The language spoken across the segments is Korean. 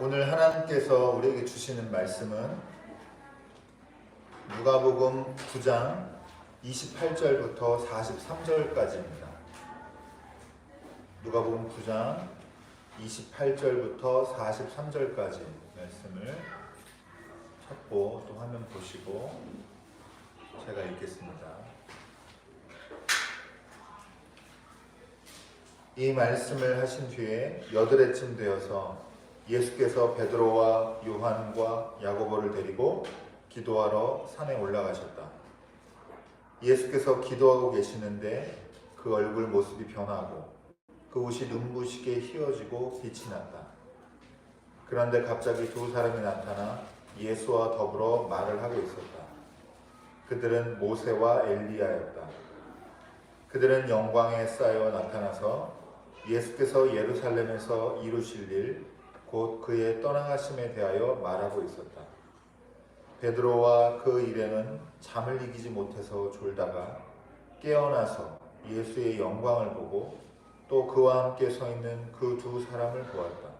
오늘 하나님께서 우리에게 주시는 말씀은 누가복음 9장 28절부터 43절까지입니다. 누가복음 9장 28절부터 43절까지 말씀을 찾고 또 화면 보시고 제가 읽겠습니다. 이 말씀을 하신 뒤에 여드레쯤 되어서 예수께서 베드로와 요한과 야고보를 데리고 기도하러 산에 올라가셨다. 예수께서 기도하고 계시는데 그 얼굴 모습이 변하고 그 옷이 눈부시게 휘어지고 빛이 났다. 그런데 갑자기 두 사람이 나타나 예수와 더불어 말을 하고 있었다. 그들은 모세와 엘리야였다. 그들은 영광에 쌓여 나타나서 예수께서 예루살렘에서 이루실 일, 곧 그의 떠나가심에 대하여 말하고 있었다. 베드로와 그 일행은 잠을 이기지 못해서 졸다가 깨어나서 예수의 영광을 보고 또 그와 함께 서 있는 그 두 사람을 보았다.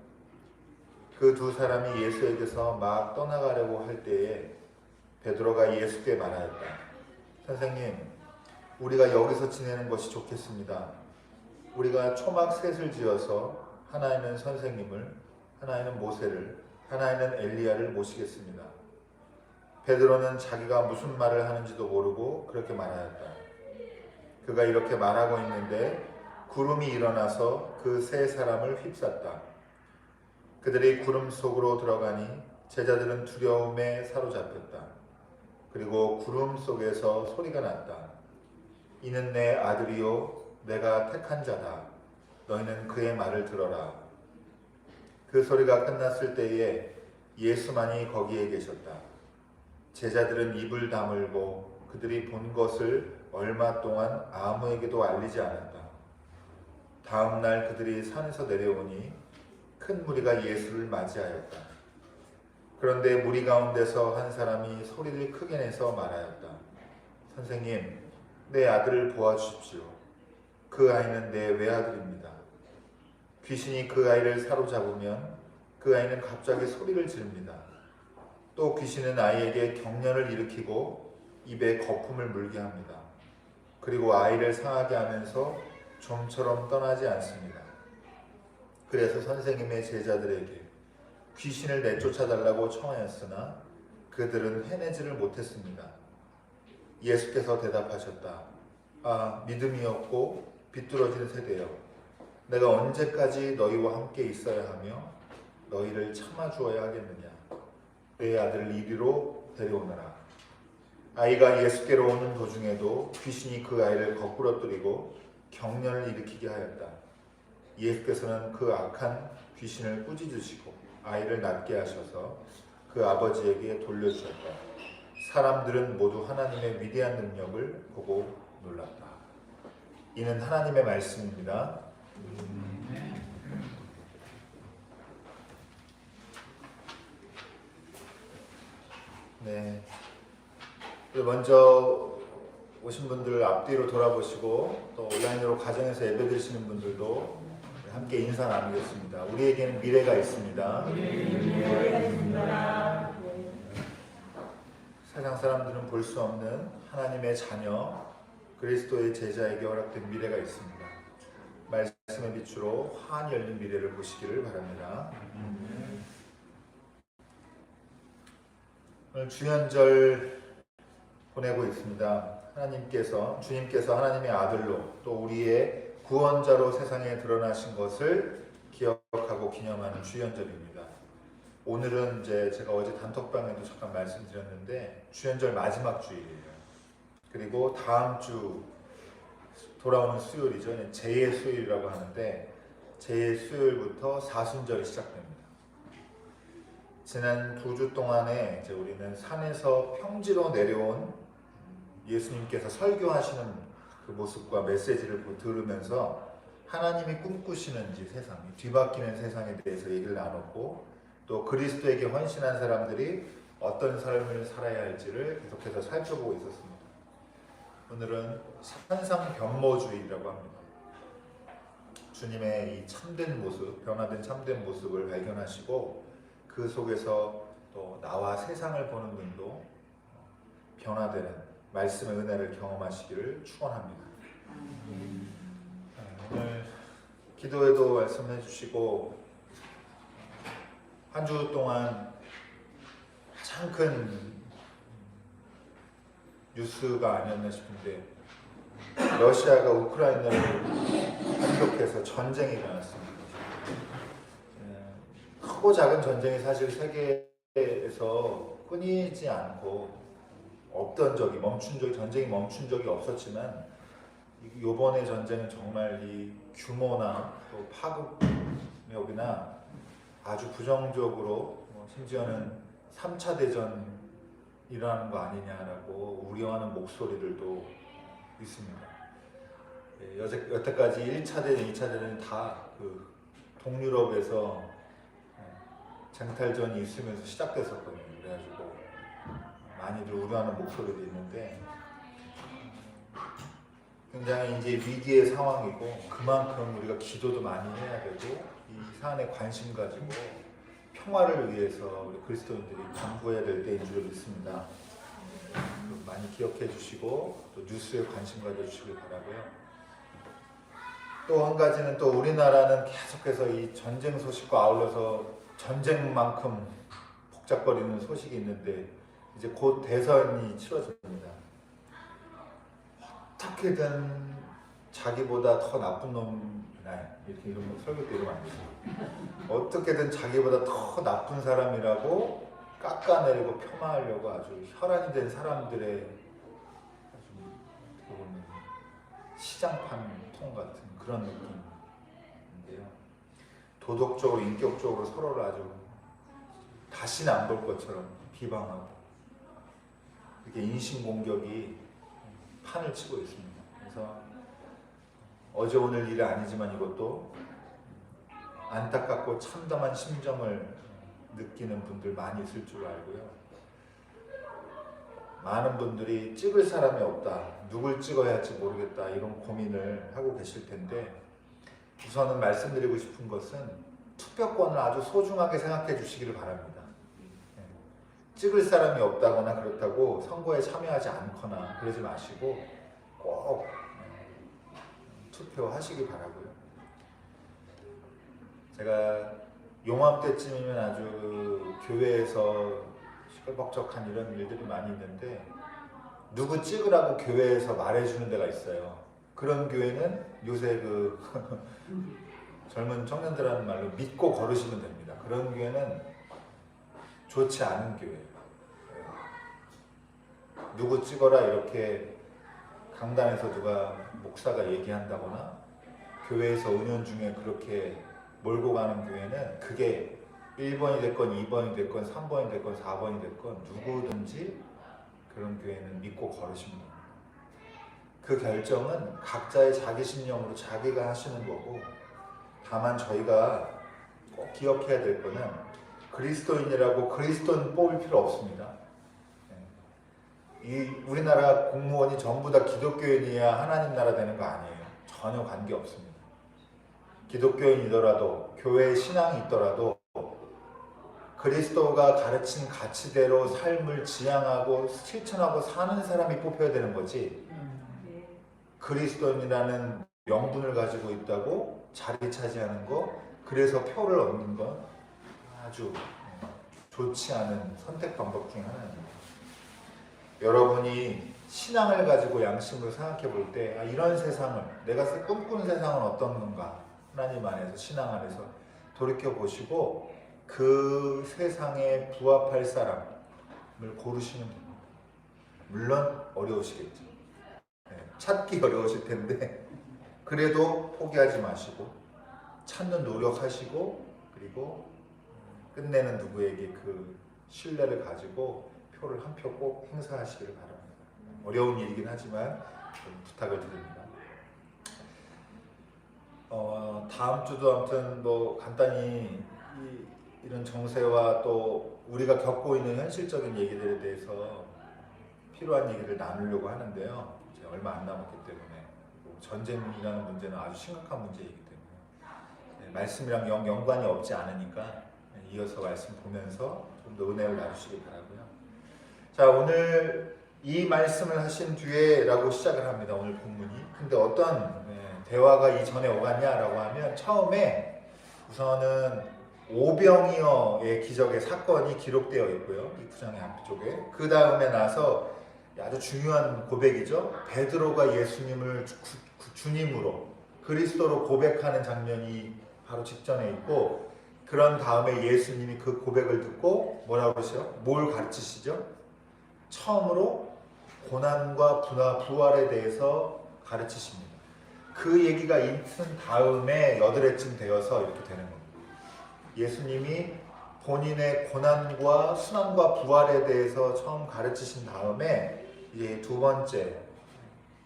그 두 사람이 예수에게서 막 떠나가려고 할 때에 베드로가 예수께 말하였다. 선생님, 우리가 여기서 지내는 것이 좋겠습니다. 우리가 초막 셋을 지어서 하나에는 선생님을, 하나에는 모세를, 하나에는 엘리야를 모시겠습니다. 베드로는 자기가 무슨 말을 하는지도 모르고 그렇게 말하였다. 그가 이렇게 말하고 있는데 구름이 일어나서 그 세 사람을 휩쌌다. 그들이 구름 속으로 들어가니 제자들은 두려움에 사로잡혔다. 그리고 구름 속에서 소리가 났다. 이는 내 아들이요 내가 택한 자다. 너희는 그의 말을 들어라. 그 소리가 끝났을 때에 예수만이 거기에 계셨다. 제자들은 입을 다물고 그들이 본 것을 얼마 동안 아무에게도 알리지 않았다. 다음 날 그들이 산에서 내려오니 큰 무리가 예수를 맞이하였다. 그런데 무리 가운데서 한 사람이 소리를 크게 내서 말하였다. 선생님, 내 아들을 보아주십시오. 그 아이는 내 외아들입니다. 귀신이 그 아이를 사로잡으면 그 아이는 갑자기 소리를 지릅니다. 또 귀신은 아이에게 경련을 일으키고 입에 거품을 물게 합니다. 그리고 아이를 상하게 하면서 좀처럼 떠나지 않습니다. 그래서 선생님의 제자들에게 귀신을 내쫓아달라고 청하였으나 그들은 해내지를 못했습니다. 예수께서 대답하셨다. 아, 믿음이 없고 비뚤어진 세대여, 내가 언제까지 너희와 함께 있어야 하며 너희를 참아주어야 하겠느냐. 내 아들을 이리로 데려오너라. 아이가 예수께로 오는 도중에도 귀신이 그 아이를 거꾸러뜨리고 경련을 일으키게 하였다. 예수께서는 그 악한 귀신을 꾸짖으시고 아이를 낫게 하셔서 그 아버지에게 돌려주셨다. 사람들은 모두 하나님의 위대한 능력을 보고 놀랐다. 이는 하나님의 말씀입니다. 네. 먼저 오신 분들 앞뒤로 돌아보시고 또 온라인으로 가정에서 예배드리시는 분들도 함께 인사 나누겠습니다. 우리에게는 미래가 있습니다. 세상 사람들은 볼 수 없는 하나님의 자녀, 그리스도의 제자에게 허락된 미래가 있습니다. 말씀의 빛으로 환히 열린 미래를 보시기를 바랍니다. 오늘 주연절 보내고 있습니다. 주님께서 하나님의 아들로 또 우리의 구원자로 세상에 드러나신 것을 기억하고 기념하는 주연절입니다. 오늘은 제가 어제 단톡방에도 잠깐 말씀드렸는데 주연절 마지막 주일이에요. 그리고 다음 주 돌아오는 수요일이죠. 제2의 수요일이라고 하는데 제2의 수요일부터 사순절이 시작됩니다. 지난 2주 동안에 우리는 산에서 평지로 내려온 예수님께서 설교하시는 그 모습과 메시지를 들으면서 하나님이 꿈꾸시는 세상이 뒤바뀌는 세상에 대해서 얘기를 나눴고 또 그리스도에게 헌신한 사람들이 어떤 삶을 살아야 할지를 계속해서 살펴보고 있었습니다. 오늘은 산상변모주의라고 합니다. 주님의 이 참된 모습, 변화된 참된 모습을 발견하시고 그 속에서 또 나와 세상을 보는 눈도 변화되는 말씀의 은혜를 경험하시기를 축원합니다. 오늘 기도에도 말씀해 주시고 한 주 동안 가장 큰 뉴스가 아니었나 싶은데 러시아가 우크라이나를 공격해서 전쟁이 일어났습니다. 크고 작은 전쟁이 사실 세계에서 끊이지 않고 없던 적이 전쟁이 멈춘 적이 없었지만 이번의 전쟁은 정말 이 규모나 또 파급력이나 아주 부정적으로 심지어는 3차 대전이라는 거 아니냐라고 우려하는 목소리들도 있습니다. 여태까지 1차 대전, 2차 대전이 다 그 동유럽에서 쟁탈전이 있으면서 시작됐었거든요. 그래가지고 많이들 우려하는 목소리도 있는데 굉장히 이제 위기의 상황이고 그만큼 우리가 기도도 많이 해야 되고 이 사안에 관심 가지고 평화를 위해서 우리 그리스도인들이 간구해야 될 때인 줄 믿습니다. 많이 기억해 주시고 또 뉴스에 관심 가져주시길 바라고요. 또 한 가지는 또 우리나라는 계속해서 이 전쟁 소식과 아울러서 전쟁만큼 복잡거리는 소식이 있는데 이제 곧 대선이 치러집니다. 어떻게든 자기보다 더 나쁜 놈이나 이렇게 이런 설교 때 이러면 안 되죠. 어떻게든 자기보다 더 나쁜 사람이라고 깎아내리고 폄하하려고 아주 혈안이 된 사람들의 아주 시장판 통 같은 그런 느낌인데요. 도덕적으로 인격적으로 서로를 아주 다시는 안 볼 것처럼 비방하고 이렇게 인신공격이 판을 치고 있습니다. 그래서 어제 오늘 일이 아니지만 이것도 안타깝고 참담한 심정을 느끼는 분들 많이 있을 줄 알고요. 많은 분들이 찍을 사람이 없다, 누굴 찍어야 할지 모르겠다 이런 고민을 하고 계실 텐데 우선은 말씀드리고 싶은 것은 투표권을 아주 소중하게 생각해 주시기를 바랍니다. 찍을 사람이 없다거나 그렇다고 선거에 참여하지 않거나 그러지 마시고 꼭 투표하시기 바라고요. 제가 용암때쯤이면 아주 교회에서 시끌벅적한 이런 일들이 많이 있는데 누구 찍으라고 교회에서 말해주는 데가 있어요. 그런 교회는 요새 그 젊은 청년들하는 말로 믿고 걸으시면 됩니다. 그런 교회는 좋지 않은 교회예요. 누구 찍어라 이렇게 강단에서 누가 목사가 얘기한다거나 교회에서 은연 중에 그렇게 몰고 가는 교회는 그게 1번이 됐건 2번이 됐건 3번이 됐건 4번이 됐건 누구든지 그런 교회는 믿고 걸으시면 됩니다. 그 결정은 각자의 자기 신념으로 자기가 하시는 거고 다만 저희가 꼭 기억해야 될 거는 그리스도인이라고 그리스도인 뽑을 필요 없습니다. 이 우리나라 공무원이 전부 다 기독교인이야 하나님 나라 되는 거 아니에요. 전혀 관계 없습니다. 기독교인이더라도 교회에 신앙이 있더라도 그리스도가 가르친 가치대로 삶을 지향하고 실천하고 사는 사람이 뽑혀야 되는 거지 그리스도인이라는 명분을 가지고 있다고 자리 차지하는 거 그래서 표를 얻는 건 아주 좋지 않은 선택 방법 중에 하나입니다. 여러분이 신앙을 가지고 양심으로 생각해 볼 때 이런 세상을 내가 꿈꾸는 세상은 어떤 건가 하나님 안에서 신앙 안에서 돌이켜 보시고 그 세상에 부합할 사람을 고르시면 됩니다. 물론 어려우시겠죠. 찾기 어려우실 텐데 그래도 포기하지 마시고 찾는 노력하시고 그리고 끝내는 누구에게 그 신뢰를 가지고 표를 한 표 꼭 행사하시기를 바랍니다. 어려운 일이긴 하지만 좀 부탁을 드립니다. 다음 주도 아무튼 뭐 간단히 이런 정세와 또 우리가 겪고 있는 현실적인 얘기들에 대해서 필요한 얘기를 나누려고 하는데요. 이제 얼마 안 남았기 때문에 전쟁이라는 문제는 아주 심각한 문제이기 때문에 말씀이랑 연관이 없지 않으니까 이어서 말씀 보면서 좀 더 은혜를 나누시기 바라고요. 자, 오늘 이 말씀을 하신 뒤에라고 시작을 합니다. 오늘 본문이. 근데 어떤 대화가 이전에 오갔냐라고 하면 처음에 우선은 오병이어의 기적의 사건이 기록되어 있고요. 이 구장의 앞쪽에. 그 다음에 나서 아주 중요한 고백이죠. 베드로가 예수님을 주님으로 그리스도로 고백하는 장면이 바로 직전에 있고, 그런 다음에 예수님이 그 고백을 듣고 뭐라고 그러시죠? 뭘 가르치시죠? 처음으로 고난과 부활에 대해서 가르치십니다. 그 얘기가 있은 다음에 8회쯤 되어서 이렇게 되는 겁니다. 예수님이 본인의 고난과 순환과 부활에 대해서 처음 가르치신 다음에 이제 두 번째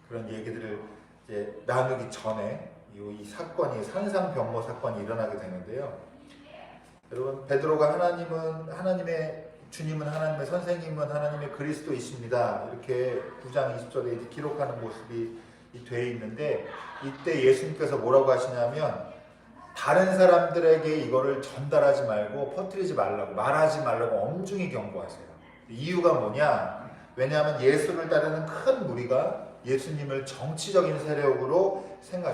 그런 얘기들을 이제 나누기 전에 이 사건이 산상변모 사건이 일어나게 되는데요. 여러분, 베드로가 하나님의 주님은 하나님의 선생님은 하나님의 그리스도이십니다. 이렇게 9장 20절에 기록하는 모습이 되어 있는데, 이때 예수님께서 뭐라고 하시냐면 다른 사람들에게 이거를 전달하지 말고 퍼뜨리지 말라고, 말하지 말라고 엄중히 경고하세요. 이유가 뭐냐? 왜냐하면 예수를 따르는 큰 무리가 예수님을 정치적인 세력으로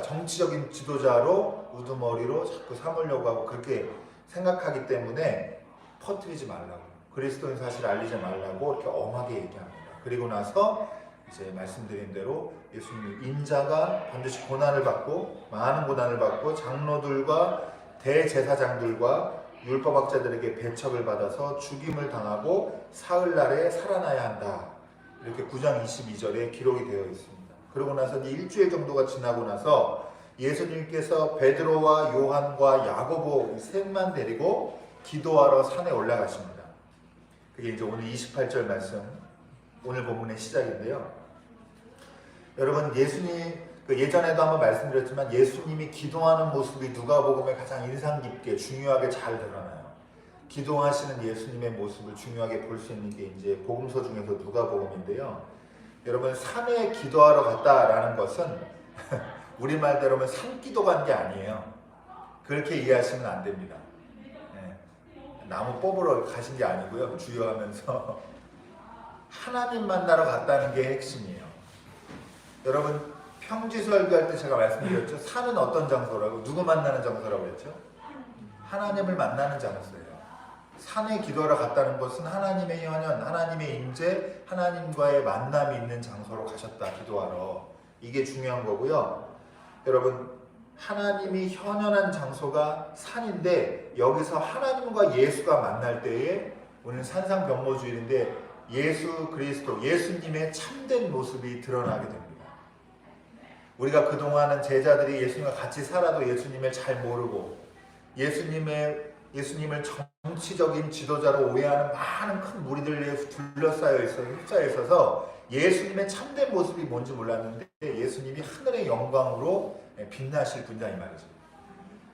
정치적인 지도자로 우두머리로 자꾸 삼으려고 하고 그렇게 생각하기 때문에 퍼뜨리지 말라고, 그리스도인 사실을 알리지 말라고 이렇게 엄하게 얘기합니다. 그리고 나서 이제 말씀드린 대로 예수님 인자가 반드시 고난을 받고, 많은 고난을 받고 장로들과 대제사장들과 율법학자들에게 배척을 받아서 죽임을 당하고 사흘날에 살아나야 한다. 이렇게 9장 22절에 기록이 되어 있습니다. 그러고 나서 이제 일주일 정도가 지나고 나서 예수님께서 베드로와 요한과 야고보 셋만 데리고 기도하러 산에 올라가십니다. 그게 이제 오늘 28절 말씀, 오늘 본문의 시작인데요. 여러분, 예전에도 한번 말씀드렸지만 예수님이 기도하는 모습이 누가복음에 가장 인상 깊게 중요하게 잘 드러나요. 기도하시는 예수님의 모습을 중요하게 볼 수 있는 게 이제 복음서 중에서 누가복음인데요. 여러분, 산에 기도하러 갔다라는 것은 우리말대로 하면 산기도 간 게 아니에요. 그렇게 이해하시면 안 됩니다. 나무 뽑으러 가신 게 아니고요. 주여하면서 하나님 만나러 갔다는 게 핵심이에요. 여러분, 평지설교할 때 제가 말씀드렸죠. 산은 어떤 장소라고? 누구 만나는 장소라고 했죠? 하나님을 만나는 장소예요. 산에 기도하러 갔다는 것은 하나님의 현현, 하나님의 임재, 하나님과의 만남이 있는 장소로 가셨다, 기도하러. 이게 중요한 거고요. 여러분, 하나님이 현현한 장소가 산인데, 여기서 하나님과 예수가 만날 때에, 오늘 산상변모주일인데 예수 그리스도, 예수님의 참된 모습이 드러나게 됩니다. 우리가 그동안은 제자들이 예수님과 같이 살아도 예수님을 잘 모르고 예수님을 정치적인 지도자로 오해하는 많은 큰 무리들에 휩싸여 있어서 예수님의 참된 모습이 뭔지 몰랐는데 예수님이 하늘의 영광으로 빛나실 분이다, 이 말이죠.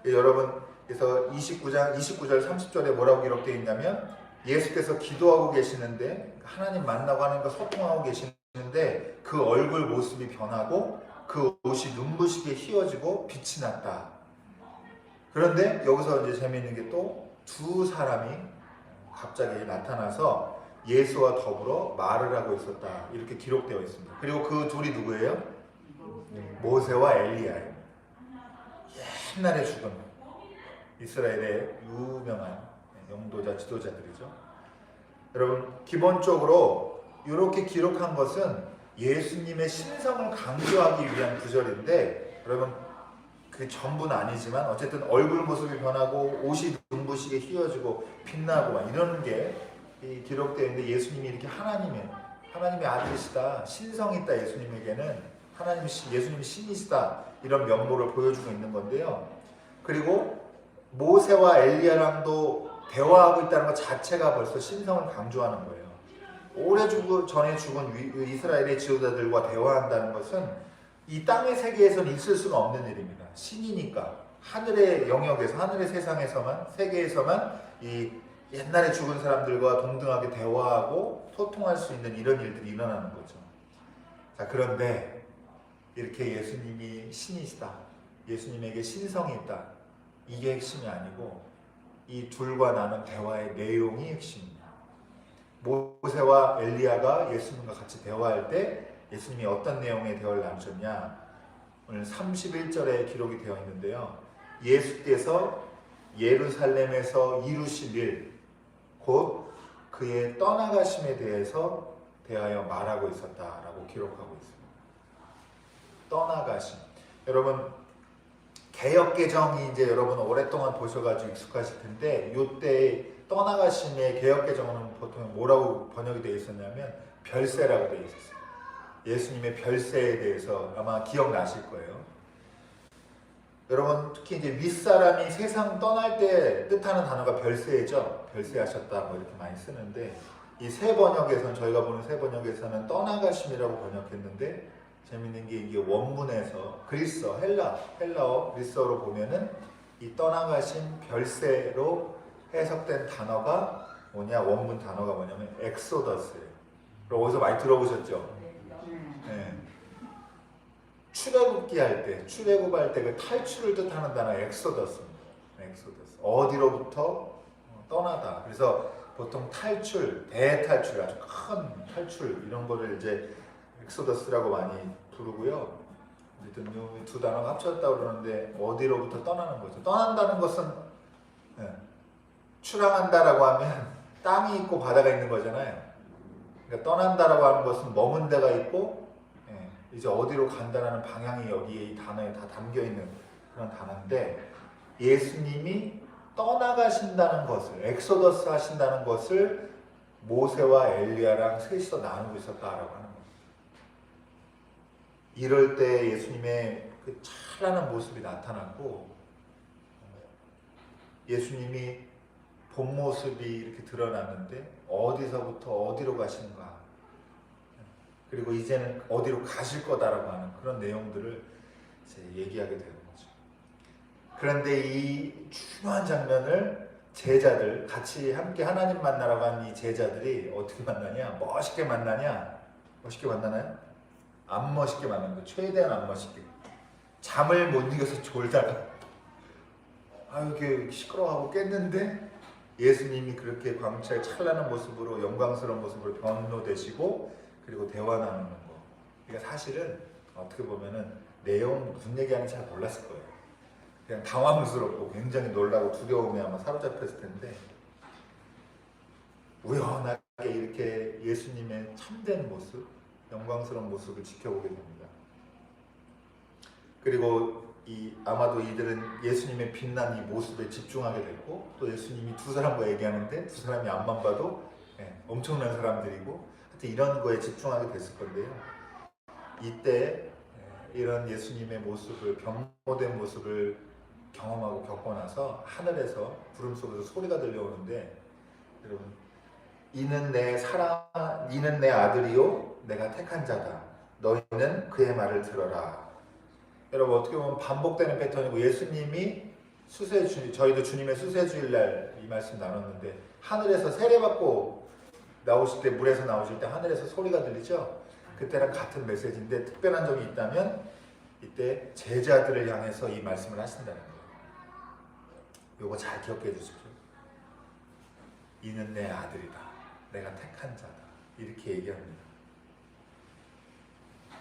여러분, 그래서 29절 30절에 뭐라고 기록되어 있냐면, 예수께서 기도하고 계시는데, 하나님 만나고 하나님과 소통하고 계시는데 그 얼굴 모습이 변하고 그 옷이 눈부시게 휘어지고 빛이 났다. 그런데 여기서 이제 재미있는 게 또 두 사람이 갑자기 나타나서 예수와 더불어 말을 하고 있었다, 이렇게 기록되어 있습니다. 그리고 그 둘이 누구예요? 모세와 엘리야예요. 옛날에 죽은 이스라엘의 유명한 영도자, 지도자들이죠. 여러분, 기본적으로 이렇게 기록한 것은 예수님의 신성을 강조하기 위한 구절인데, 여러분, 그 전부는 아니지만 어쨌든 얼굴 모습이 변하고 옷이 눈부시게 휘어지고 빛나고 막 이런 게 기록되어 있는데, 예수님이 이렇게 하나님의 아들이시다, 신성이 있다, 예수님에게는 예수님이 신이시다, 이런 면모를 보여주고 있는 건데요. 그리고 모세와 엘리야랑도 대화하고 있다는 것 자체가 벌써 신성을 강조하는 거예요. 전에 죽은 이스라엘의 지도자들과 대화한다는 것은 이 땅의 세계에서는 있을 수가 없는 일입니다. 신이니까 하늘의 영역에서, 하늘의 세계에서만 이 옛날에 죽은 사람들과 동등하게 대화하고 소통할 수 있는 이런 일들이 일어나는 거죠. 자, 그런데 이렇게 예수님이 신이시다, 예수님에게 신성이 있다, 이게 핵심이 아니고 이 둘과 나눈 대화의 내용이 핵심입니다. 모세와 엘리야가 예수님과 같이 대화할 때 예수님이 어떤 내용의 대화를 나누셨냐? 오늘 31절에 기록이 되어 있는데요. 예수께서 예루살렘에서 이루실 일, 곧 그의 떠나가심에 대해서 대하여 말하고 있었다라고 기록하고 있습니다. 떠나가심. 여러분, 개역개정이 이제 여러분 오랫동안 보셔가지고 익숙하실 텐데, 이때 떠나가심의 개역개정은 보통 뭐라고 번역이 되어 있었냐면 별세라고 되어 있었어요. 예수님의 별세에 대해서 아마 기억나실 거예요. 여러분, 특히 이제 윗사람이 세상 떠날 때 뜻하는 단어가 별세죠. 별세하셨다 뭐 이렇게 많이 쓰는데, 이 새 번역에서는, 저희가 보는 새 번역에서는 떠나가심이라고 번역했는데, 재밌는 게 이게 원문에서 그리스어, 헬라어 그리스어로 보면은 이 떠나가신 별세로 해석된 단어가 뭐냐, 원문 단어가 뭐냐면 엑소더스예요. 어디서 많이 들어보셨죠? 네. 출애굽할 때 그 탈출을 뜻하는 단어 엑소더스입니다. 엑소더스. 어디로부터 떠나다. 그래서 보통 탈출, 대탈출, 아주 큰 탈출 이런 거를 이제 엑소더스라고 많이 부르고요. 어쨌든 이 두 단어가 합쳤다고 그러는데 어디로부터 떠나는 거죠. 떠난다는 것은 출항한다라고 하면 땅이 있고 바다가 있는 거잖아요. 그러니까 떠난다라고 하는 것은 머문 데가 있고 이제 어디로 간다라는 방향이 여기에 이 단어에 다 담겨 있는 그런 단어인데, 예수님이 떠나가신다는 것을, 엑소더스 하신다는 것을 모세와 엘리야랑 셋이서 나누고 있었다라고 하는 겁니다. 이럴 때 예수님의 그 찬란한 모습이 나타났고, 예수님이 본 모습이 이렇게 드러났는데 어디서부터 어디로 가시는가, 그리고 이제는 어디로 가실 거다라고 하는 그런 내용들을 이제 얘기하게 되는 거죠. 그런데 이 중요한 장면을 제자들, 같이 함께 하나님 만나러 간 이 제자들이 어떻게 만나냐? 멋있게 만나냐? 멋있게 만나나요? 안 멋있게 만난 거. 최대한 안 멋있게. 잠을 못 이겨서 졸다가 이렇게 시끄러워하고 깼는데 예수님이 그렇게 광채의 찬란한 모습으로, 영광스러운 모습으로 변로되시고 그리고 대화 나누는 거. 그러니까 사실은 어떻게 보면은 내용 무슨 얘기하는지 잘 몰랐을 거예요. 그냥 당황스럽고 굉장히 놀라고 두려움에 아마 사로잡혔을 텐데, 우연하게 이렇게 예수님의 참된 모습, 영광스러운 모습을 지켜보게 됩니다. 그리고 아마도 이들은 예수님의 빛난 이 모습에 집중하게 됐고, 또 예수님이 두 사람과 얘기하는데 두 사람이 앞만 봐도 엄청난 사람들이고, 하여튼 이런 거에 집중하게 됐을 건데요. 이때 이런 예수님의 모습을, 변모된 모습을 경험하고 겪고 나서 하늘에서 구름 속에서 소리가 들려오는데, 여러분, 이는 내 아들이요 내가 택한 자다. 너희는 그의 말을 들어라. 여러분, 어떻게 보면 반복되는 패턴이고, 예수님이 저희도 주님의 수세주일날 이 말씀 나눴는데, 하늘에서 세례받고 나오실 때, 물에서 나오실 때 하늘에서 소리가 들리죠? 그때랑 같은 메시지인데, 특별한 점이 있다면 이때 제자들을 향해서 이 말씀을 하신다는 거예요. 요거 잘 기억해 주십시오. 이는 내 아들이다. 내가 택한 자다. 이렇게 얘기합니다.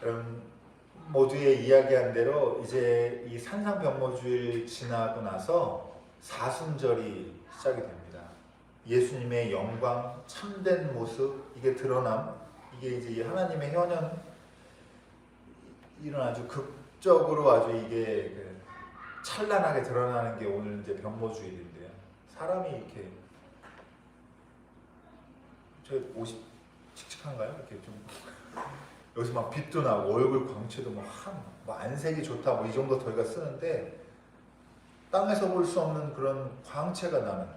여러분, 모두의 이야기한 대로 이제 이 산상변모주일 지나고 나서 사순절이 시작이 됩니다. 예수님의 영광, 참된 모습, 이게 드러남, 이게 이제 하나님의 현현, 이런 아주 극적으로 아주 이게 찬란하게 드러나는 게 오늘 이제 변모주일인데요. 사람이 이렇게, 저 옷이 칙칙한가요? 이렇게 좀 여기서 막 빛도 나고 얼굴 광채도 뭐 안색이 좋다 뭐 이 정도 저희가 쓰는데, 땅에서 볼 수 없는 그런 광채가 나는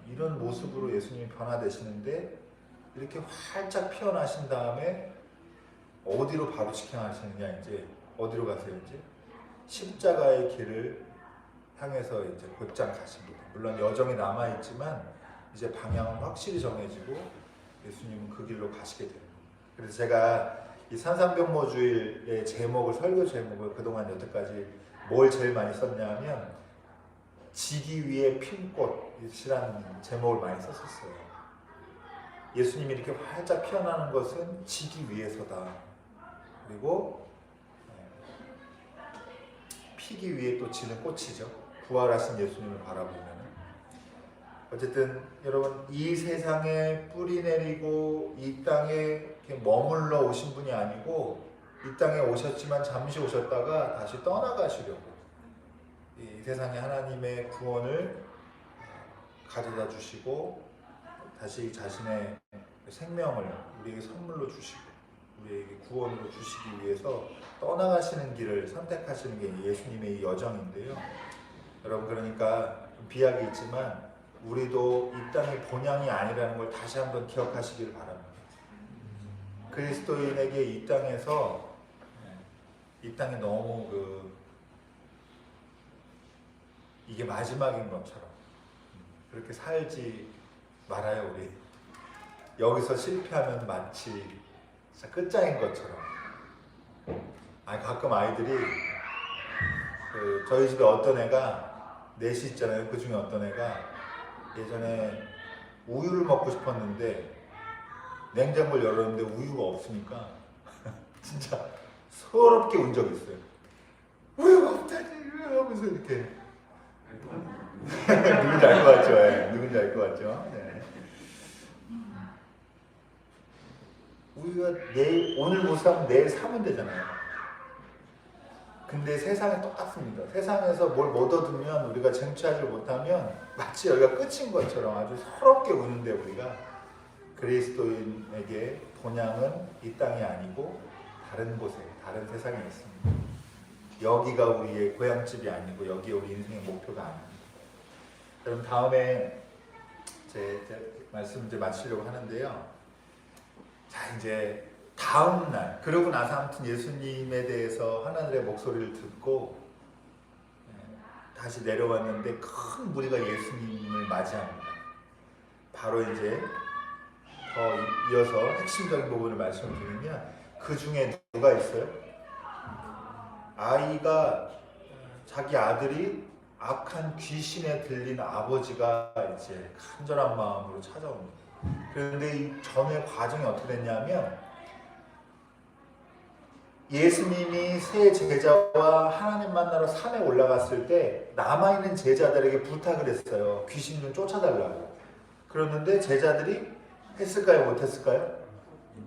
이런 모습으로 예수님이 변화되시는데, 이렇게 활짝 피어나신 다음에 어디로 바로 직행하시느냐, 이제 어디로 가세요? 이제 십자가의 길을 향해서 이제 곧장 가십니다. 물론 여정이 남아 있지만 이제 방향은 확실히 정해지고 예수님은 그 길로 가시게 됩니다. 그래서 제가 이 산상변모주일의 제목을, 설교 제목을 그동안 여태까지 뭘 제일 많이 썼냐면 지기 위해 핀 꽃이라는 제목을 많이 썼었어요. 예수님이 이렇게 활짝 피어나는 것은 지기 위해서다. 그리고 피기 위해 또 지는 꽃이죠. 부활하신 예수님을 바라보면. 어쨌든 여러분, 이 세상에 뿌리 내리고 이 땅에 이렇게 머물러 오신 분이 아니고 이 땅에 오셨지만 잠시 오셨다가 다시 떠나가시려고 이 세상에 하나님의 구원을 가져다 주시고 다시 자신의 생명을 우리에게 선물로 주시고 우리에게 구원으로 주시기 위해서 떠나가시는 길을 선택하시는 게 예수님의 이 여정인데요. 여러분, 그러니까 비약이 있지만 우리도 이 땅의 본향이 아니라는 걸 다시 한번 기억하시길 바랍니다. 그리스도인에게 이 땅에서 이 땅이 너무 이게 마지막인 것처럼 그렇게 살지 말아요. 우리 여기서 실패하면 마치 진짜 끝장인 것처럼. 가끔 아이들이 저희 집에 어떤 애가 넷이 있잖아요. 그 중에 어떤 애가 예전에 우유를 먹고 싶었는데 냉장고를 열었는데 우유가 없으니까 진짜 서럽게 운 적이 있어요. 우유가 없다니 하면서 이렇게 누군지 알 것 같죠? 네. 누군지 알 것 같죠? 네. 우유가 오늘 못 사면 내일 사면 되잖아요. 근데 세상은 똑같습니다. 세상에서 뭘 못 얻으면 우리가 쟁취하지 못하면 마치 여기가 끝인 것처럼 아주 서럽게 우는데 우리가 그리스도인에게 본향은 이 땅이 아니고 다른 곳에, 다른 세상에 있습니다. 여기가 우리의 고향집이 아니고 여기 우리 인생의 목표가 아닙니다. 여러분, 다음에 제 말씀 이제 마치려고 하는데요. 자, 이제 다음 날, 그러고 나서 아무튼 예수님에 대해서 하나님의 목소리를 듣고 다시 내려왔는데 큰 무리가 예수님을 맞이합니다. 바로 이제 더 이어서 핵심적인 부분을 말씀드리면 그 중에 누가 있어요? 아이가, 자기 아들이 악한 귀신에 들린 아버지가 이제 간절한 마음으로 찾아옵니다. 그런데 이 전의 과정이 어떻게 됐냐면 예수님이 세 제자와 하나님 만나러 산에 올라갔을 때 남아있는 제자들에게 부탁을 했어요. 귀신 좀 쫓아달라고. 그랬는데 제자들이 했을까요? 못했을까요?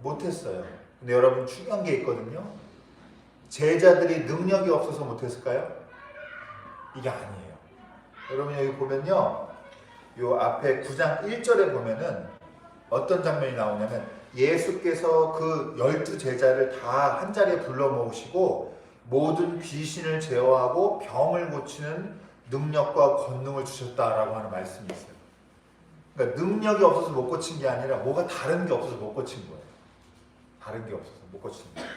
못했어요. 근데 여러분, 중요한 게 있거든요. 제자들이 능력이 없어서 못했을까요? 이게 아니에요. 여러분, 여기 보면요, 요 앞에 9장 1절에 보면은 어떤 장면이 나오냐면 예수께서 그 12제자를 다 한자리에 불러 모으시고 모든 귀신을 제어하고 병을 고치는 능력과 권능을 주셨다라고 하는 말씀이 있어요. 그러니까 능력이 없어서 못 고친 게 아니라 뭐가 다른 게 없어서 못 고친 거예요. 다른 게 없어서 못 고친 거예요.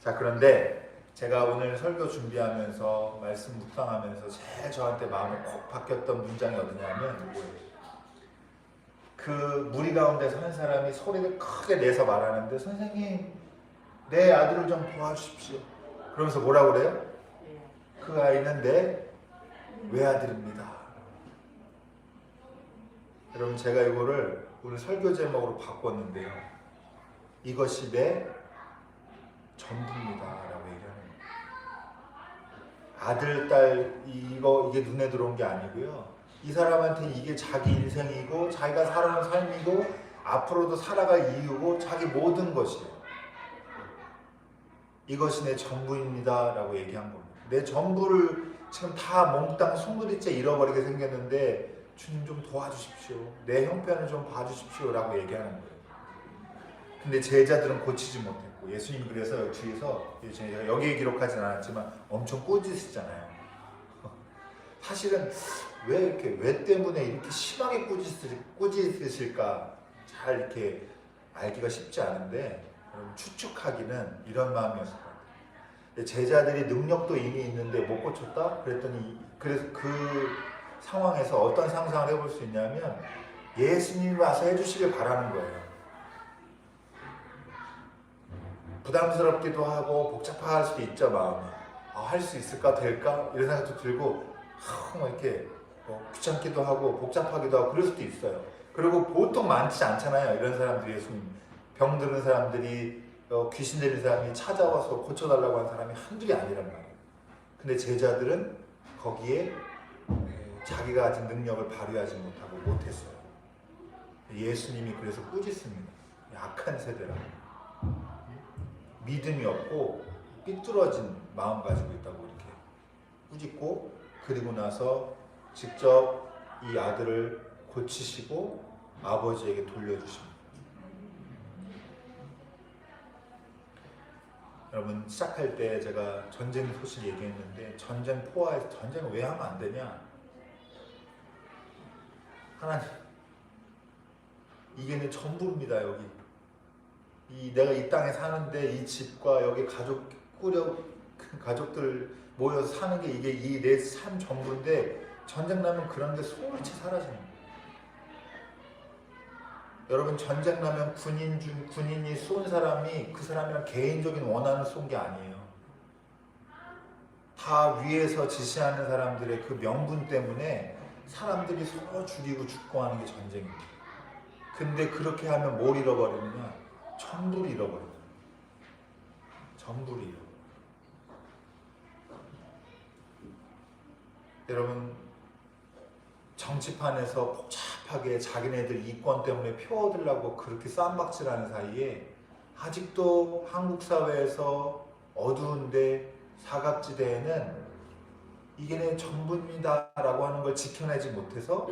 자, 그런데 제가 오늘 설교 준비하면서 말씀 묵상하면서 제일 저한테 마음이 콕 박혔던 문장이 어디냐면 그 무리 가운데서 한 사람이 소리를 크게 내서 말하는데, 선생님, 내 아들을 좀 도와주십시오. 그러면서 뭐라고 그래요? 그 아이는 내 외아들입니다. 여러분, 제가 이거를 오늘 설교 제목으로 바꿨는데요. 이것이 내 전부입니다 라고 얘기하는 거예요. 아들, 딸, 이게 눈에 들어온 게 아니고요. 이 사람한테는 이게 자기 인생이고 자기가 살아온 삶이고 앞으로도 살아갈 이유고 자기 모든 것이에요. 이것이 내 전부입니다 라고 얘기한 겁니다. 내 전부를 지금 다 몽땅 20일째 잃어버리게 생겼는데 주님 좀 도와주십시오. 내 형편을 좀 봐주십시오 라고 얘기하는 거예요. 근데 제자들은 고치지 못했고, 예수님이 그래서 뒤에서, 여기에 기록하진 않았지만 엄청 꾸짖으시잖아요. 사실은 왜 때문에 이렇게 심하게 꾸짖으실까 잘 이렇게 알기가 쉽지 않은데, 추측하기는 이런 마음이었을 것 같아요. 제자들이 능력도 이미 있는데 못 고쳤다? 그래서 그 상황에서 어떤 상상을 해볼 수 있냐면 예수님이 와서 해주시길 바라는 거예요. 부담스럽기도 하고 복잡할 수도 있죠, 마음이. 할 수 있을까? 될까? 이런 생각도 들고 막 이렇게 귀찮기도 하고 복잡하기도 하고 그럴 수도 있어요. 그리고 보통 많지 않잖아요. 이런 사람들이 예수님 병 드는 사람들이 귀신 들린 사람이 찾아와서 고쳐달라고 하는 사람이 한둘이 아니란 말이에요. 근데 제자들은 거기에 자기가 가진 능력을 발휘하지 못했어요. 예수님이 그래서 꾸짖습니다. 약한 세대라. 믿음이 없고 삐뚤어진 마음 가지고 있다고 이렇게 꾸짖고, 그리고 나서 직접 이 아들을 고치시고 아버지에게 돌려주십니다. 여러분, 시작할 때 제가 전쟁 소식 얘기했는데, 전쟁 포화에서 전쟁을 왜 하면 안 되냐? 하나님, 이게 전부입니다. 여기 내가 이 땅에 사는데 이 집과 여기 가족들 모여서 사는 게 이게 내 삶 전부인데, 전쟁 나면 그런 게 소울치 사라지는 거예요. 여러분, 전쟁 나면 군인이 쏜 사람이 그 사람이랑 개인적인 원한을 쏜 게 아니에요. 다 위에서 지시하는 사람들의 그 명분 때문에 사람들이 서로 죽이고 죽고 하는 게 전쟁입니다. 근데 그렇게 하면 뭘 잃어버리느냐? 전부를 잃어버려요. 전부를 잃어버려요. 여러분, 정치판에서 복잡하게 자기네들 이권 때문에 표 얻으려고 그렇게 쌈박질하는 사이에 아직도 한국 사회에서 어두운데 사각지대에는 이게 내 전부입니다 라고 하는 걸 지켜내지 못해서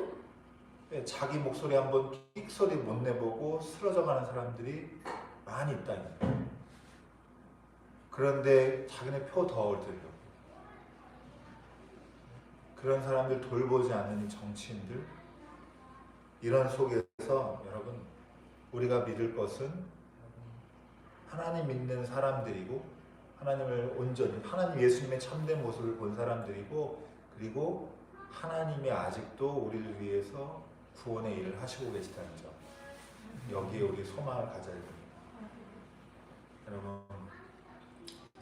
자기 목소리 한번 삑소리 못 내보고 쓰러져가는 사람들이 많이 있다. 그런데 자기네 표 더 얻으려고 그런 사람들 돌보지 않는 이 정치인들, 이런 속에서 여러분, 우리가 믿을 것은 하나님 믿는 사람들이고, 하나님을 온전히, 하나님 예수님의 참된 모습을 본 사람들이고, 그리고 하나님이 아직도 우리를 위해서 구원의 일을 하시고 계시다는 점, 여기에 우리 소망을 가져야 됩니다. 여러분,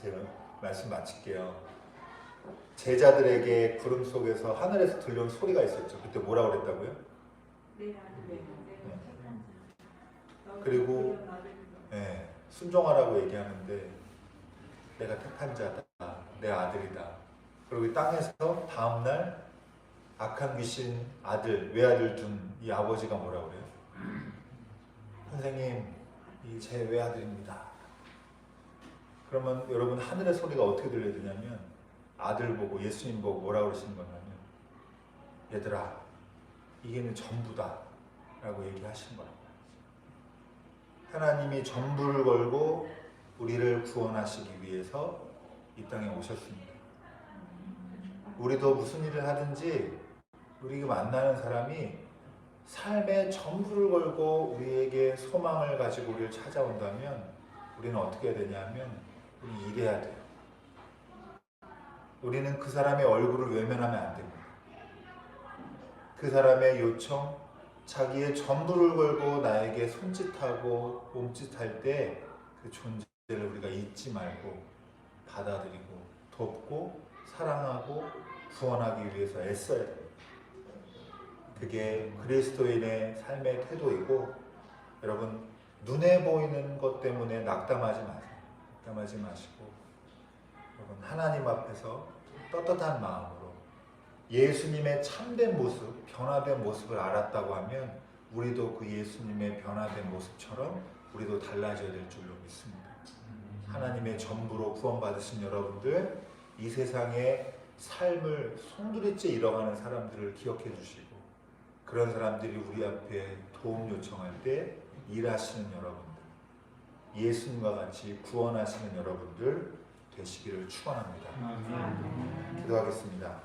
제가 말씀 마칠게요. 제자들에게 구름 속에서 하늘에서 들려온 소리가 있었죠. 그때 뭐라고 그랬다고요? 네. 그리고 순종하라고 얘기하는데, 내가 택한 자다, 내 아들이다. 그리고 이 땅에서 다음날 악한 귀신 아들, 외아들 둔 이 아버지가 뭐라고 그래요? 선생님, 이 제 외아들입니다. 그러면 여러분, 하늘의 소리가 어떻게 들려야 되냐면, 아들 보고 예수님 보고 뭐라고 그러시는 거냐면, 얘들아, 이게 전부다 라고 얘기하신 거예요. 하나님이 전부를 걸고 우리를 구원하시기 위해서 이 땅에 오셨습니다. 우리도 무슨 일을 하든지 우리가 만나는 사람이 삶의 전부를 걸고 우리에게 소망을 가지고 우리를 찾아온다면, 우리는 어떻게 해야 되냐면, 우리 일해야 돼요. 우리는 그 사람의 얼굴을 외면하면 안 됩니다. 그 사람의 요청, 자기의 전부를 걸고 나에게 손짓하고 몸짓할 때 그 존재를 우리가 잊지 말고 받아들이고 돕고 사랑하고 구원하기 위해서 애써야 됩니다. 그게 그리스도인의 삶의 태도이고, 여러분, 눈에 보이는 것 때문에 낙담하지 마세요. 낙담하지 마시고, 여러분, 하나님 앞에서 떳떳한 마음으로 예수님의 참된 모습, 변화된 모습을 알았다고 하면, 우리도 그 예수님의 변화된 모습처럼 우리도 달라져야 될 줄로 믿습니다. 하나님의 전부로 구원받으신 여러분들, 이 세상의 삶을 송두리째 잃어가는 사람들을 기억해 주시고, 그런 사람들이 우리 앞에 도움 요청할 때 일하시는 여러분들, 예수님과 같이 구원하시는 여러분들 되시기를 축원합니다. 기도하겠습니다.